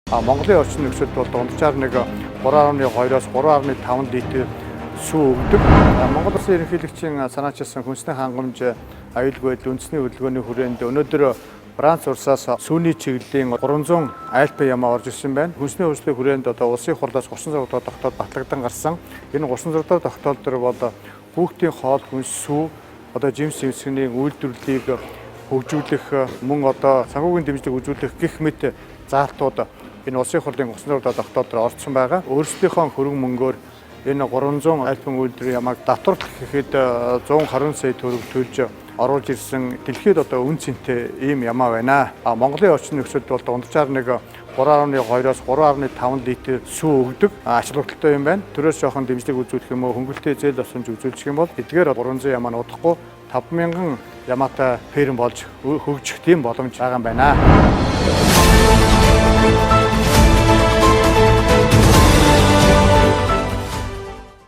Монголын орчин нөхцөлд бол дунджаар нэг 3.2-оос 3.5 литр сүү өгдөг. Монгол Улсын ерөнхийлөгчийн санаачилсан хүнсний хангамж аюулгүй байдал үндэсний хөдөлгөөний хүрээнд өнөөдөр Франц улсаас сүүний чиглэлийн 300 айлтан ямаа орж ирсэн байна. Хүнсний хөгжлийн хүрээнд улсын хурлаас 36 дахь тогтоол батлагдсан гарсан. Энэ 36 дахь тогтоол дээр бол хүүхдийн хоол хүнс сүү жимс зэмсгэний үйлдвэрлэлийг хөгжүүлэх мөн санхүүгийн дэмжлэг үзүүлэх гэх мэт заалтууд энэ улсын хурлын 36 дахь тогтоол дээр орцсон байгаа. Өөрсдийнхөө хөрөнгө мөнгөөр энэ 300 альбан үйлдвэрийн ямааг татварлах гэхэд 120 сая төгрөг төлж оруулж ирсэн дэлхийд үн цэнтэй ийм ямаа байна. Монголын орчин нөхцөлд бол дунджаар нэг 3.2-оос 3.5 литр сүү өгдөг ач холбогдолтой юм байна. Төрөөс жоохон дэмжлэг үзүүлэх юм уу, хөнгөлөлтөө зээл басамж үзүүлчих юм бол эдгээр 300 ямаа нуудахгүй 5,000 ямаатай ферм болж хөгжих тийм боломж байгаа юм байна.